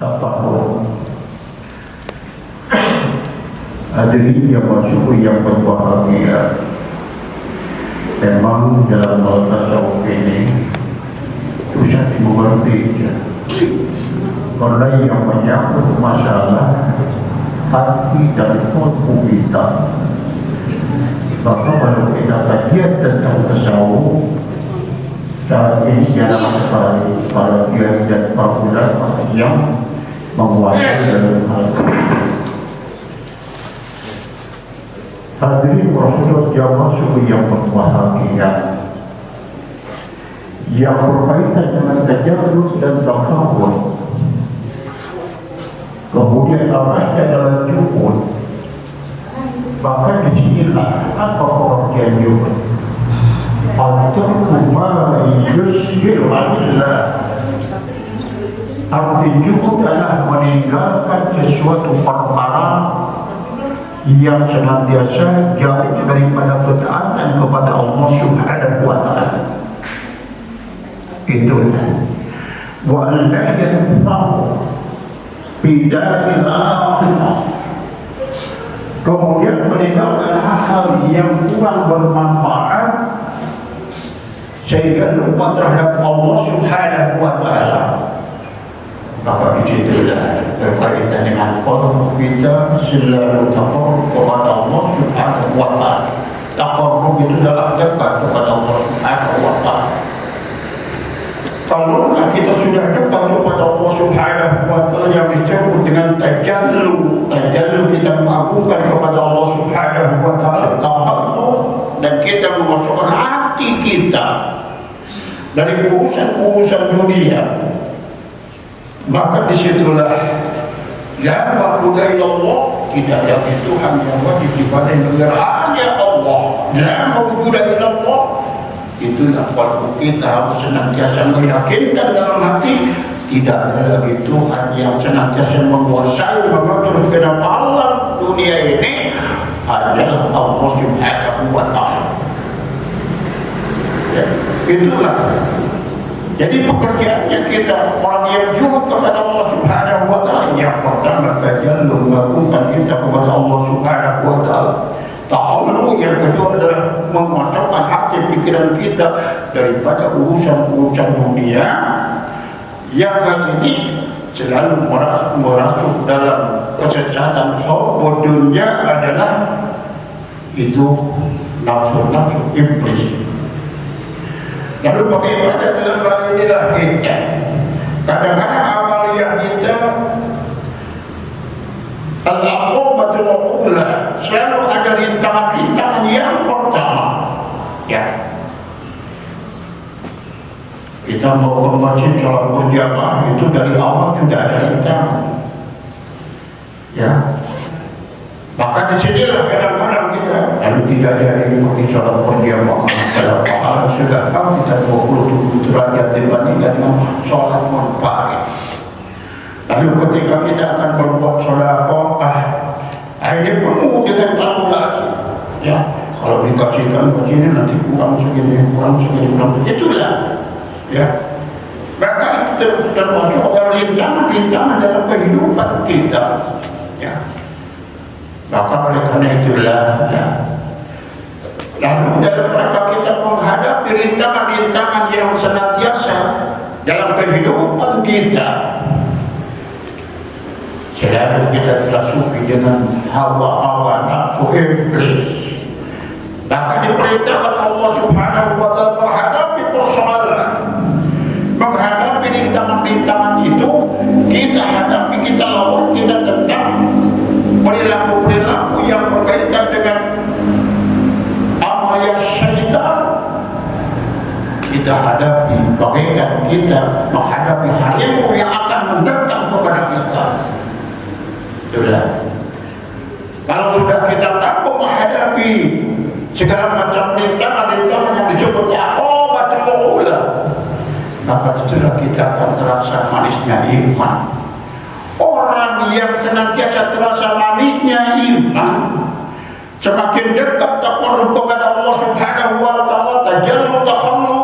tafakur. Hadirin yang masyhur yang berbahagia, memang dalam tasawuf ini susah dimengerti karena yang menyangkut masalah hati dan kalbu kita. Maka kalau kita kajian tentang tasawuf saat ini secara sekali para kiai dan para ulama yang menguasai dalam hal ini. Hadirin Rasulullah jamaah suku yang berbahagia, yang berkaitan dengan tajarrud dan takawun, kemudian arahnya adalah juhud. Maka disinilah apa pengertian juhud? Al-tarku ma yushiru anillah. Arti juhud adalah meninggalkan sesuatu perkara yang senantiasa jauh daripada ketaatan kepada Allah Subhanahu wa ta'ala. Itulah wa la yanfa'u bidaril akhirah. Kemudian meninggalkan hal-hal yang kurang bermanfaat sehingga lupa terhadap Allah Subhanahu wa ta'ala. Maka disitulah berkaitan dengan qalbu kita selalu taqarrub kepada Allah Subhanahu wa ta'ala. Taqarrub itu dalam dekat kepada Allah Subhanahu wa ta'ala. Kalau kita sudah dekat kepada Allah Subhanahu wa ta'ala yang disebut dengan tajallu, kita mengagungkan kepada Allah Subhanahu wa ta'ala, tahallu, dan kita memasukkan hati kita dari urusan-urusan dunia. Maka disitulah la ma'budu illallah, tidak ada Tuhan yang wajib diibadahi hanya Allah. La ma'budu illallah, itulah qalbu kita harus senantiasa meyakinkan dalam hati tidak ada lagi Tuhan yang senantiasa menguasai mengatur kehendak alam dunia ini adalah Allah Subhanahu wa ta'ala. Ya, itulah. Jadi pekerjaannya kita orang yang juhud kepada Allah Subhanahu wa ta'ala, yang pertama tajallu, mengagungkan kita kepada Allah Subhanahu wa ta'ala. Tahallu, yang kedua adalah memasukkan hati pikiran kita daripada urusan-urusan dunia yang hal ini selalu merasuk dalam kesesatan. Hubbud dunya adalah itu nafsu-nafsu iblis. Lalu bagaimana dalam hal inilah kita? Kadang-kadang amaliyah kita al-aqobatul ula, selalu ada rintangan-rintangan yang pertama. Ya, kita mau ke masjid sholat berjamaah itu dari awal sudah ada rintangan. Ya, maka disinilah kadang-kadang kita lalu tidak jadi pergi sholat berjamaah dalam pahala sudah tahu kita 27 derajat dibandingkan dengan sholat munfarid. Lalu ketika kita akan berbuat sedekah, ini penuh dengan kalkulasi. Ya, kalau dikasihkan ke sini nanti kurang segini. Itulah. Ya, maka itu termasuk rintangan dalam kehidupan kita. Ya, maka oleh karena itulah, ya, lalu dalam rangka kita menghadapi rintangan-rintangan yang senantiasa dalam kehidupan kita, selalu kita dirasuki dengan hawa-hawa nafsu iblis. Maka diperintahkan Allah Subhanahu wa ta'ala menghadapi persoalan, menghadapi rintangan-rintangan itu, kita hadapi, kita lawan, kita tentang perilaku-perilaku yang berkaitan dengan amaliyah syaitan. Kita hadapi bagaikan kita menghadapi harimau yang akan mendekat kepada kita. Sudah. Kalau sudah kita mampu menghadapi segala macam rintangan-rintangan yang disebut aqobatul ula, maka setelah kita akan terasa manisnya iman. Orang yang senantiasa terasa manisnya iman, semakin dekat taqarrub kepada Allah Subhanahu wa ta'ala, tajallu takhallu,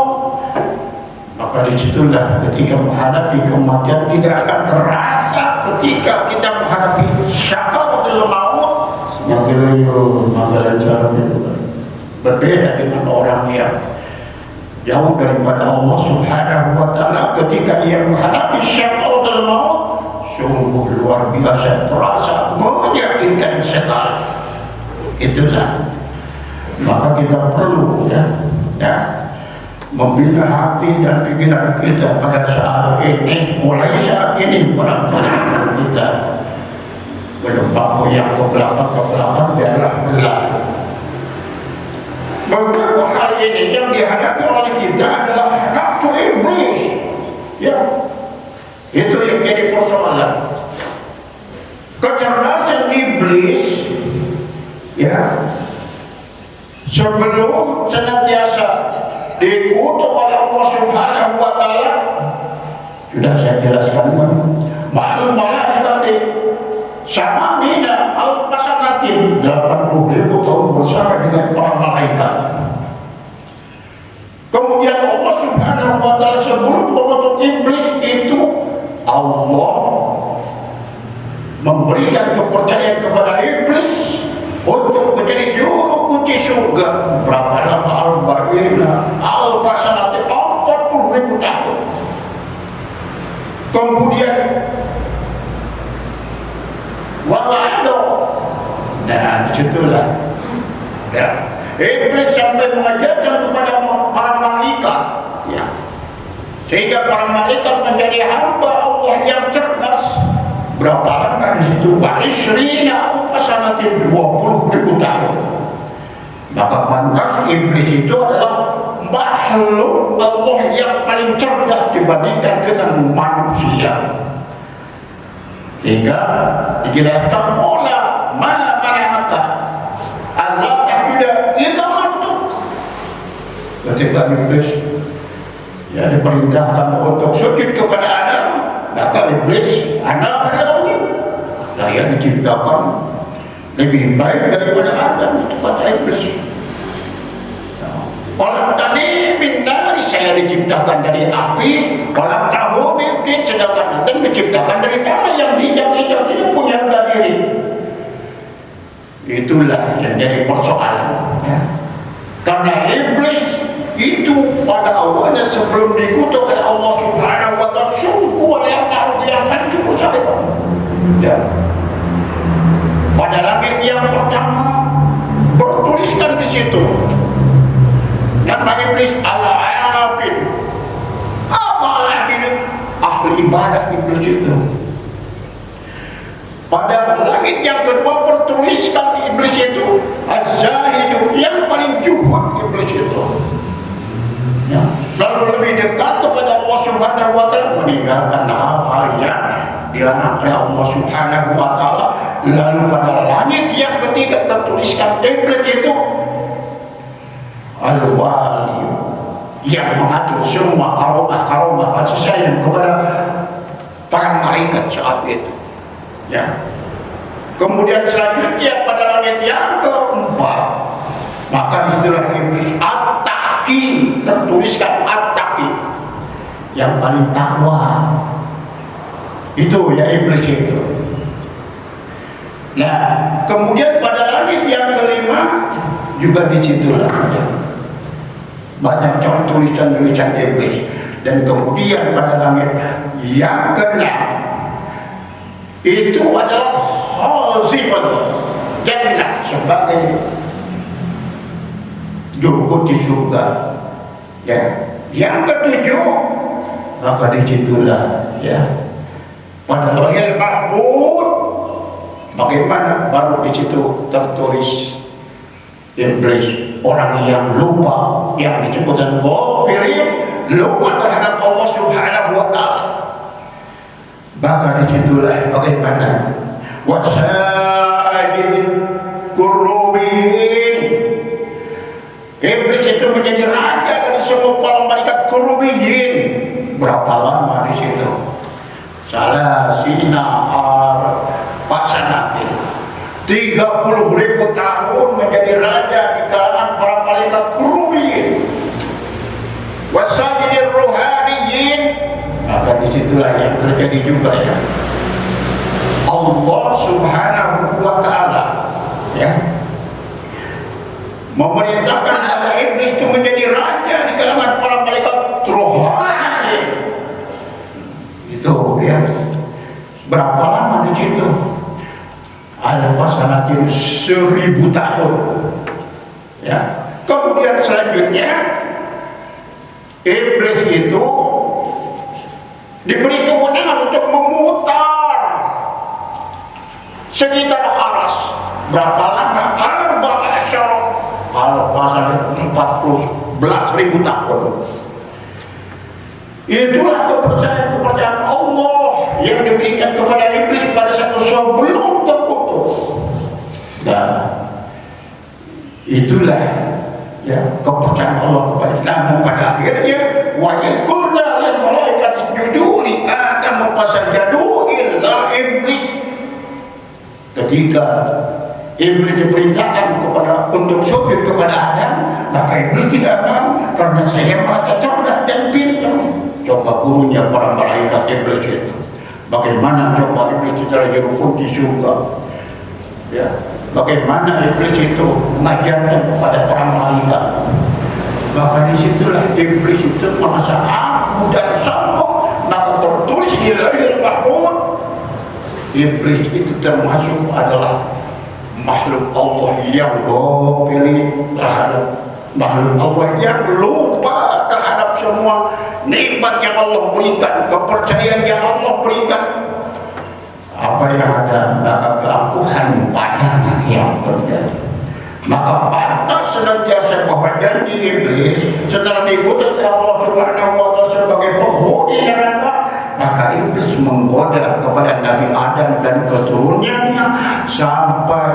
maka Maka disitulah ketika menghadapi kematian tidak akan terasa ketika kita menghadapi syakaratul maut. Mageloyo, magelancar itu berbeda dengan orang yang jauh daripada Allah Subhanahu wa taala. Ketika ia menghadapi syakaratul maut, sungguh luar biasa, terasa meyakinkan sekali. Itulah maka kita perlu membina hati dan pikiran kita pada saat ini. Mulai saat ini barangkali kita berdebat yang ke belakang biarlah belah. Beberapa hal ini yang dihadapi oleh kita adalah nafsu iblis, ya, itu yang jadi persoalan. Kecerdasan iblis, ya, sebelum senantiasa dikutuk oleh Allah Subhanahu wa taala, sudah saya jelaskan, ma'al malaikati samanina al-pasanatin, 80.000 tahun bersama dengan para malaikat. Kemudian Allah Subhanahu wa taala sebelum mengutuk iblis itu, Allah memberikan kepercayaan kepada iblis untuk menjadi juru kunci surga. Berapa lama? Al-Ba'ina al-Fasanati, 40.000 tahun. Kemudian wa'ado, nah disitulah ya, iblis sampai mengajarkan kepada para malaikat, ya, sehingga para malaikat menjadi hamba Allah yang cerdas. Berapa lama di situ? Ba'isrina al-Fasanatin, 20.000 tahun. Maka pantas iblis itu adalah makhluk Allah yang paling cerdas dibandingkan dengan manusia. Sehingga dijelaskan olah mana manahaka Allah tidak ilamantuk. Ketika iblis diperintahkan untuk sujud kepada Adam, maka iblis, anak saya diciptakan lebih baik daripada Adam, itu kata iblis. Orang tadi bintari, saya diciptakan dari api. Orang tahu mungkin sedangkan Adam diciptakan dari tanah yang dijak-jak, tidak punya harga diri. Itulah yang jadi persoalan, ya. Karena iblis itu pada awalnya sebelum dikutuk oleh Allah Subhanahu wa taala, sungguh adalah yang paling dipercaya. Ya. Pada langit yang pertama bertuliskan di situ nama iblis al-abid. Apa al-abid? Ahli ibadah iblis itu. Pada langit yang kedua bertuliskan iblis itu az-zahidu, yang paling juhud iblis itu, ya, selalu lebih dekat kepada Allah Subhanahu wa taala, meninggalkan hal-hal yang dilarang oleh Allah Subhanahu wa taala. Lalu pada langit yang ketiga tertuliskan iblis itu al-wali, yang mengatur semua karomah kasih sayang kepada para malaikat saat itu, ya. Kemudian selanjutnya pada langit yang keempat, maka itulah iblis at-taqi, tertuliskan at-taqi, yang paling takwa. Itu ya iblis itu. Nah, kemudian pada langit yang kelima juga disitulah, ya, banyak tulisan-tulisan iblis. Dan kemudian pada langit yang keenam itu adalah Hazimul Jannah, sebagai juru kunci surga, ya. Yang ketujuh, maka disitulah, ya, pada Lauhul Mahfuz, bagaimana baru di situ tertulis iblis, orang yang lupa, yang disebut dengan ghafirin, lupa terhadap Allah Subhanahu wa taala. Maka disitulah bagaimana wasa'idin kurubin, iblis itu menjadi raja dari semua para malaikat kurubiyin. Berapa lama di situ? Salasina pasanatin, 30.000 tahun menjadi raja di kalangan para malaikat kurubiyin. Wasa'idin ruhaniyin, Maka disitulah yang terjadi juga ya. Allah Subhanahu wa Ta'ala ya memerintahkan kepada iblis itu menjadi raja di kalangan para malaikat rohani. Itu ya. Berapa lama di situ? Al-Fasanatin 1000 tahun. Ya. Kemudian selanjutnya iblis itu diberi kewenangan untuk memutar sekitar aras. Berapa lama? Al-Fasanatin 14.000 tahun. Itulah kepercayaan Allah yang diberikan kepada iblis pada satu sebelum terputus. Dan itulah ya kepercayaan Allah kepada. Namun pada akhirnya wa yaqulna lil malaikati isjudu li Adam fasajadu illa iblis. Ketika iblis diperintahkan untuk sujud kepada Adam, maka iblis tidak mau karena saya merasa cerdas dan pintar. Coba gurunya para malaikat iblis itu. Bagaimana coba iblis itu lagi rukun di surga? Ya, bagaimana iblis itu mengajarkan kepada para malaikat? Maka disitulah iblis itu merasa aku dan sombong. Maka tertulis di Lauhul Mahfuz, iblis itu termasuk adalah makhluk Allah yang pilih terhadap makhluk Allah yang lupa terhadap semua nikmat yang Allah berikan, kepercayaan yang Allah berikan. Apa yang ada, maka keangkuhan padanya yang terjadi. Maka pantas senantiasa bahwa janji iblis setelah diikuti oleh Allah Subhanahu wa Ta'ala sebagai penghuni neraka, maka iblis menggoda kepada Nabi Adam dan keturunannya sampai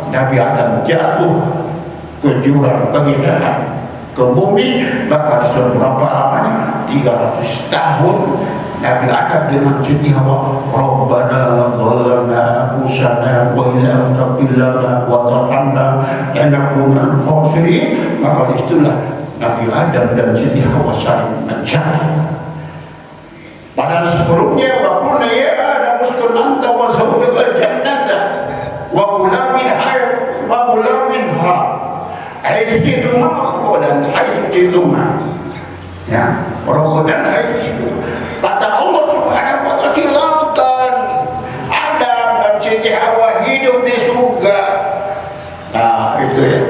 Nabi Adam jatuh ke jurang kehinaan, ke bumi. Maka sudah berapa lamanya? 300 tahun Nabi Adam dengan Siti Hawa, Rabbana zalamna anfusana wa illam taghfir lana wa tarhamna lanakunanna minal khasirin. Maka disitulah Nabi Adam dan Siti Hawa saling mencari. Padahal sebelumnya wa qulna ya Adam uskun anta wa zawjukal jannata wa kula minha haitsu dan haitsu ya dan haitsu. Kata Allah Subhanahu wa Ta'ala, silakan Adam dan Siti Hawa hidup di surga. Nah itu ya.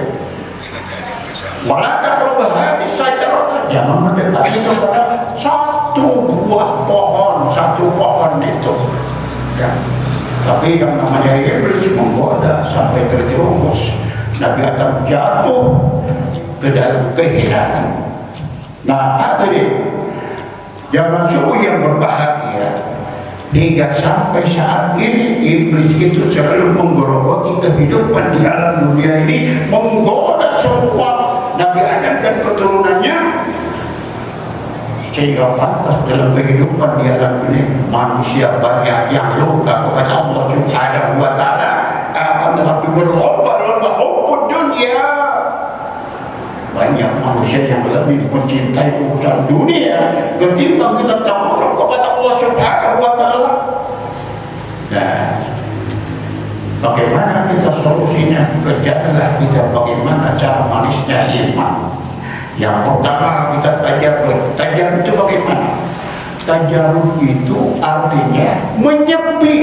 Wala taqrabu hadhihi syajarah, jangan mendekati kepada satu buah pohon, satu pohon itu ya. Tapi yang namanya iblis menggoda sampai terjerumus. Nabi Adam jatuh ke dalam kehinaan. Nah hadirin zaman subuh yang berbahagia, hingga sampai saat ini iblis itu selalu menggerogoti kehidupan di alam dunia ini, menggoda semua Nabi Adam dan keturunannya, sehingga pantas dalam kehidupan di alam dunia manusia banyak yang lupa kepada Allah Subhanahu wa Ta'ala, akan tetapi berlomba-lomba hubbud dunia. Banyak manusia yang lebih mencintai urusan dunia ketimbang kita takarrub kepada Allah Subhanahu wa Ta'ala. Nah, bagaimana kita solusinya? Kerjalah kita bagaimana cara manisnya iman. Yang pertama kita tajarrud. Tajarrud itu bagaimana? Tajarrud itu artinya menyepi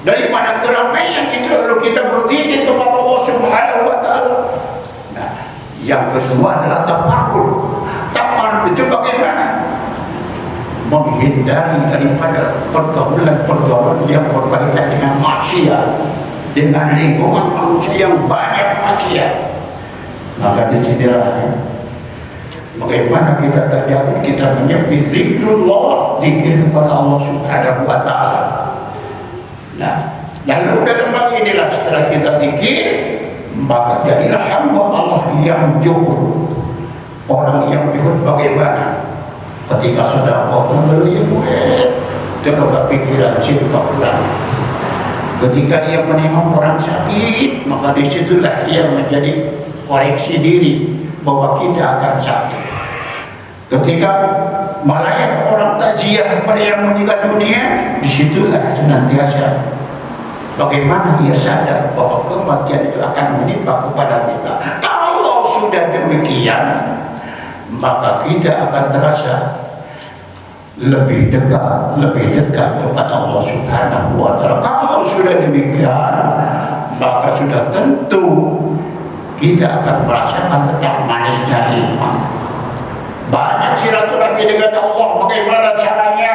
daripada keramaian itu, lalu kita berzikir kepada Allah Subhanahu wa Ta'ala. Yang kedua adalah tafarrud. Tafarrud itu bagaimana? Menghindari daripada pergaulan-pergaulan yang berkaitan dengan maksiat, dengan lingkungan manusia yang banyak maksiat. Maka disinilah bagaimana kita tajarrud, kita menyepi zikrullah, zikir kepada Allah Subhanahu wa Ta'ala. Nah, lalu dalam hal inilah setelah kita zikir, maka jadilah hamba Allah yang zuhud. Orang yang zuhud bagaimana? Ketika sudah membeli terbuka pikiran cinta pulang. Ketika ia menengok orang sakit, maka disitulah ia menjadi koreksi diri bahwa kita akan sakit. Ketika melayani orang takziah pada yang meninggal dunia, disitulah senantiasa bagaimana ia sadar bahwa kematian itu akan menimpa kepada kita. Kalau sudah demikian, maka kita akan terasa lebih dekat kepada Allah Subhanahu wa Ta'ala. Kalau sudah demikian, maka sudah tentu kita akan merasakan tentang manisnya iman. Banyak silaturahmi dengan Allah. Bagaimana caranya?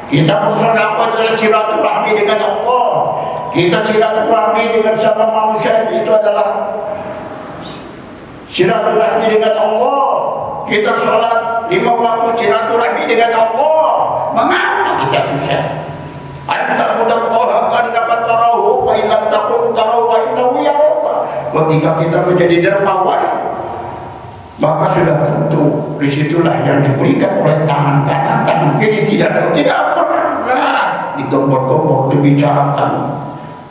Kita bersedekah adalah silaturahmi dengan Allah. Kita silaturahmi dengan sama manusia, itu adalah silaturahmi dengan Allah. Kita sholat 5 waktu silaturahmi dengan Allah. Mengapa kita susah? Anta'budallaha ka'annaka tarahu fa in lam takun tarahu fa innahu yaraka. Ketika kita menjadi dermawan, maka sudah tentu disitulah yang diberikan oleh tangan kanan, tangan kiri tidak pernah digembor-gembor dibicarakan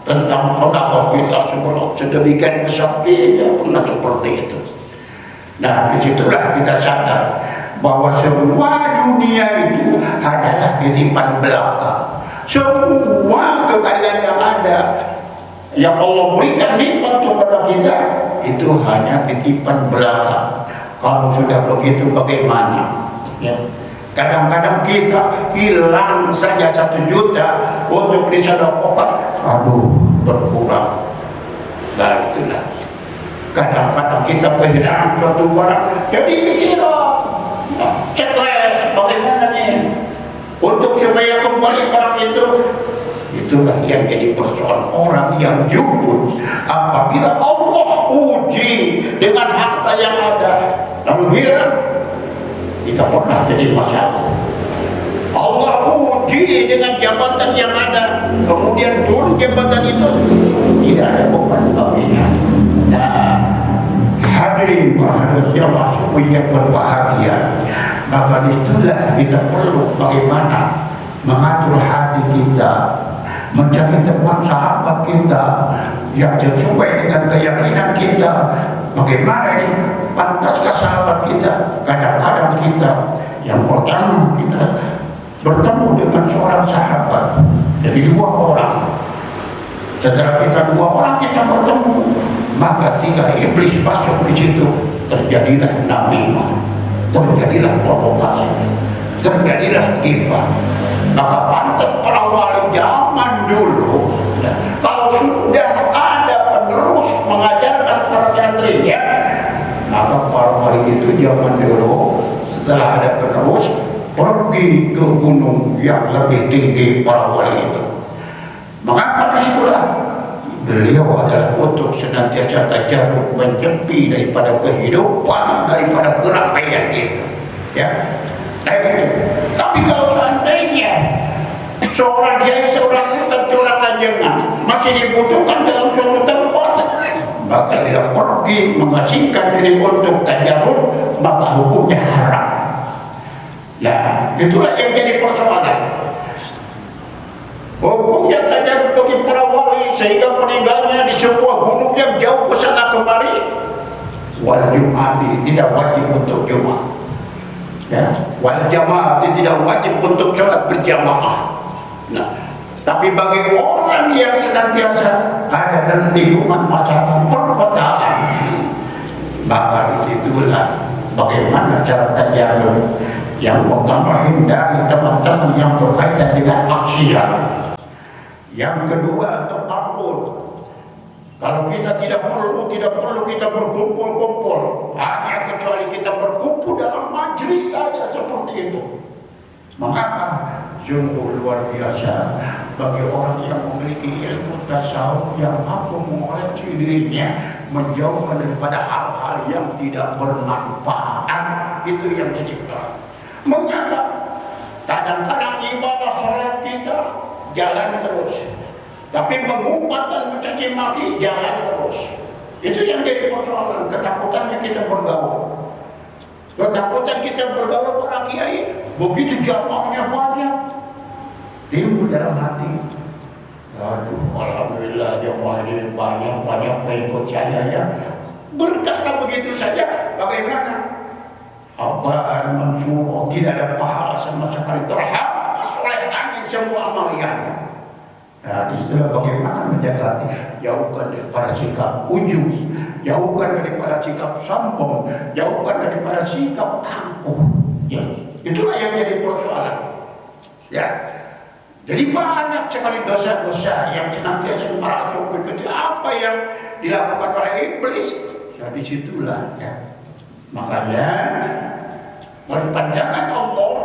tentang sedekah kita sebelum sedemikian besar, tidak pernah seperti itu. Nah, disitulah kita sadar bahwa semua dunia itu adalah titipan belaka. Semua kekayaan yang ada, yang Allah berikan nikmat kepada kita, itu hanya titipan belaka. Kalau sudah begitu bagaimana? Ya. Kadang-kadang kita hilang saja 1 juta untuk disedekahkan, aduh berkurang. Nah itulah. Kadang-kadang kita kehilangan suatu barang, jadi pikiran, stres, bagaimana nih untuk supaya kembali barang itu. Itulah yang jadi persoalan orang yang jubun. Apabila Allah uji dengan harta yang ada lalu hilang, tidak pernah jadi masalah. Allah uji dengan jabatan yang ada, kemudian turun jabatan itu, tidak ada beban baginya. Nah, hadirin berhadirat jamaah supaya yang berbahagia, maka disitulah kita perlu bagaimana mengatur hati kita, mencari teman sahabat kita yang sesuai dengan keyakinan kita. Bagaimana ini pantaskah sahabat kita? Kadang-kadang kita yang pertama kita bertemu dengan seorang sahabat, jadi 2 orang. Setelah kita 2 orang kita bertemu, maka 3 iblis masuk di situ. Terjadilah namimah, terjadilah provokasi, terjadilah ghibah. Maka pantas para wali zaman dulu, ya, kalau sudah ada penerus mengajarkan para santrinya, maka para wali itu zaman dulu setelah ada penerus pergi ke gunung yang lebih tinggi para wali itu. Mengapa disitulah beliau adalah untuk senantiasa tajarrud, menyepi daripada kehidupan, daripada keramaian itu, ya. Nah itu. Tapi kalau seandainya seorang kiai, seorang ustaz, seorang ajengan masih dibutuhkan dalam suatu tempat, maka dia pergi mengasingkan diri untuk tajarrud, maka hukumnya haram. Nah, itulah yang jadi persoalan. Hukumnya tajarrud bagi para wali sehingga meninggalnya di sebuah gunung yang jauh ke sana kemari. Wal jum'ati, tidak wajib untuk Jumat. Ya, wal jamaah tidak wajib untuk sholat berjamaah. Nah, tapi bagi orang yang senantiasa ada dalam lingkungan masyarakat perkotaan, maka disitulah bagaimana cara tajarrud. Yang pertama, hindari teman-teman yang berkaitan dengan maksiat. Yang kedua, tatabbur. Kalau kita tidak perlu kita berkumpul-kumpul, hanya kecuali kita berkumpul dalam majelis saja seperti itu. Mengapa? Sungguh luar biasa bagi orang yang memiliki ilmu tasawuf yang mampu mengoreksi dirinya, menjauhkan daripada hal-hal yang tidak bermanfaat. Itu yang jadi berat. Mengapa? Kadang-kadang ibadah sholat kita jalan terus, tapi mengumpat dan mencaci maki jalan terus. Itu yang jadi persoalan. Ketakutannya kita bergaul. Ketakutan kita bergaul para kiai, begitu jamaahnya banyak, timbul dalam hati, aduh, alhamdulillah jamaah ini banyak pengikut saya ya. Berkata begitu saja, bagaimana? habaan mansura, tidak ada pahala sama sekali, terhapus oleh angin semua amaliyahnya. Nah, istilah bagaimana menjaga hati, jauhkan daripada sikap ujub, jauhkan daripada sikap sombong, jauhkan daripada sikap angkuh. Ya, itulah yang jadi persoalan. Ya, jadi banyak sekali dosa-dosa yang senantiasa merasuk mengikuti apa yang dilakukan oleh iblis. Ya, disitulah ya. Makanya berpandangan Allah,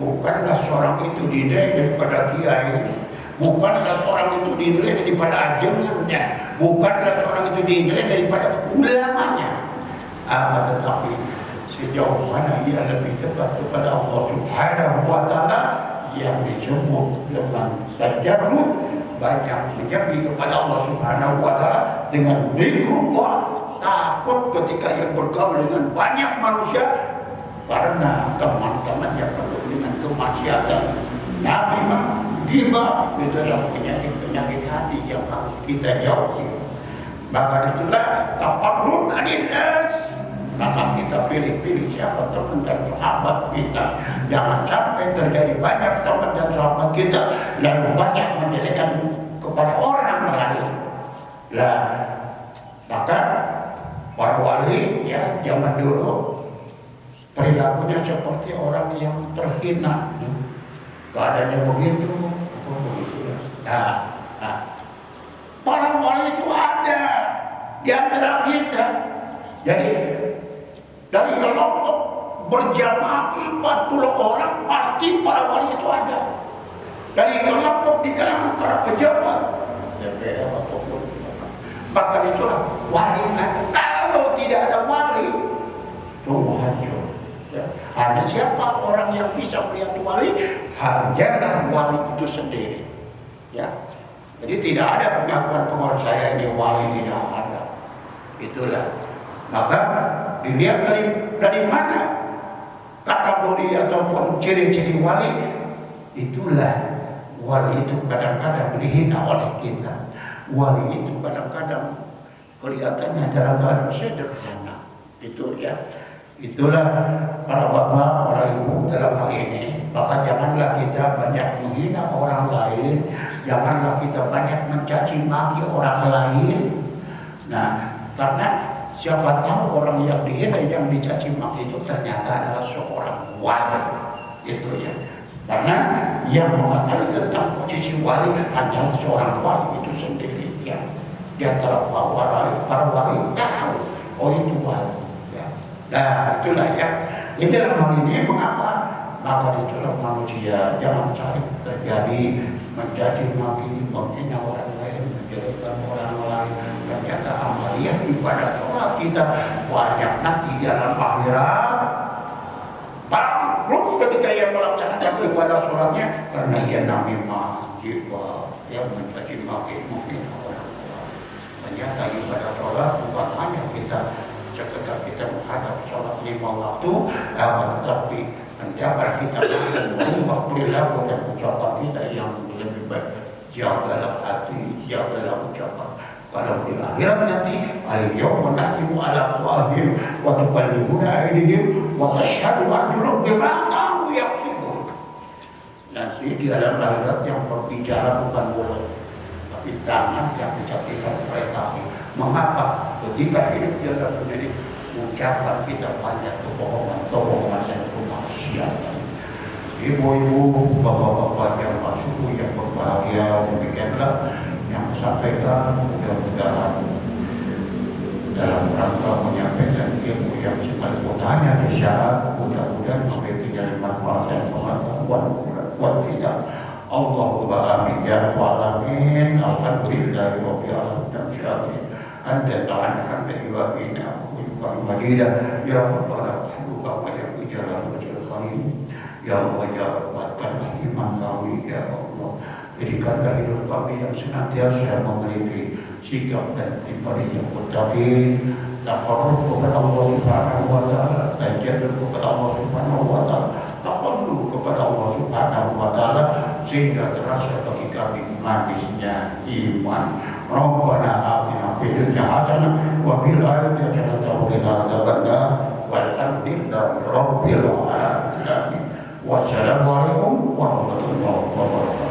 bukanlah seorang itu dinilai daripada kiai, bukanlah seorang itu dinilai daripada ajarannya, bukanlah seorang itu dinilai daripada ulamanya, tetapi sejauh mana ia lebih dekat kepada Allah Subhanahu wa Ta'ala, yang disebut dengan tajarrud, banyak menyepi kepada Allah Subhanahu wa Ta'ala dengan zikrullah, takut ketika ia bergaul dengan banyak manusia karena teman-teman yang penuh dengan kemaksiatan, namimah, ghibah, itu adalah penyakit-penyakit hati yang harus kita jauhi. Maka itulah tafarrud anin nas. Maka kita pilih-pilih siapa teman dan sahabat kita. Jangan sampai terjadi banyak teman dan sahabat kita lalu banyak menjadikan kepada orang lain. Lah, maka para wali ya zaman dulu perilakunya seperti orang yang terhina. Keadaannya begitu. Nah, para wali itu ada di antara kita. Jadi dari kelompok berjamaah 40 orang pasti para wali itu ada. Dari kelompok di kalangan para pejabat DPR ataupun maka itulah wali. Kalau tidak ada wali, tunggu hancur. Ya. Hanya siapa orang yang bisa melihat wali? Hanyalah wali itu sendiri. Ya. Jadi tidak ada pengakuan saya ini wali, tidak ada. Itulah. Maka dilihat dari mana kategori ataupun ciri-ciri wali. Itulah wali itu kadang-kadang dihina oleh kita. Wali itu kadang-kadang kelihatannya dalam keadaan sederhana. Itu ya. Itulah para bapak, para ibu dalam hal ini. Maka janganlah kita banyak menghina orang lain, janganlah kita banyak mencaci maki orang lain. Nah, karena siapa tahu orang yang dihina, yang dicaci maki itu ternyata adalah seorang wali. Itu ya. Karena yang mengetahui tentang posisi wali hanyalah seorang wali itu sendiri ya. Di antara para wali tahu oh itu wali ya. Nah itulah ya. Jadi dalam hal ini mengapa maka itulah manusia jangan cari terjadi mencaci maki, menghina orang lain, menjelekkan orang lain. Ternyata amaliyah ibadah sholat kita banyak nanti dalam akhirat bangkrut ketika ia melaksanakan ibadah sholatnya karena ia namimah, ghibah, yang mencaci maki, menghina orang lain. Ternyata ibadah sholat bukan hanya kita sekedar kita menghadap sholat 5 waktu, tetapi menjaga kita mengubah perilaku dan ucapan kita yang lebih baik. Jagalah hati, jagalah ucapan. Kalau di akhirat nanti al-yawma nakhtimu ala afwahihim wa tukallimuna aydihim wa tashhadu arjuluhum bima kanu yaksibun. Nanti di dalam akhirat yang berbicara bukan mulut, tapi tangan yang disaksikan oleh kami. Mengapa? Ketika hidup di dalam dunia ucapan kita banyak kebohongan dan kemaksiatan. Ibu-ibu, bapak-bapak yang masuk yang berbahagia, demikianlah yang sampaikan mudah-mudahan dalam rangka menyampaikan ilmu yang sangat bertanya di saat mudah-mudahan memiliki dari manfaat dan pengetahuan buat kita. Allahumma amin ya rabbal alamin. Alhamdulillahi rabbil alamin. Anta ta'ala wa majidah ya rabbana wa ya jalal wajhil karim. Ya Allah ya kuatkanlah iman kami ya Allah. Jadikanlah hidup kami yang senantiasa memiliki sikap dan pribadi yang muttaqin, taqarrub kepada Allah Subhanahu wa Ta'ala, tajarrud kepada Allah Subhanahu wa Ta'ala, taqallu kepada Allah Subhanahu wa Ta'ala, sehingga terasa bagi kami manisnya iman. Rabbana atina fid dunya hasanah wa fil akhirati hasanah wa qina adzabannar. walhamdulillahi rabbil alamin. Wassalamualaikum warahmatullahi wabarakatuh.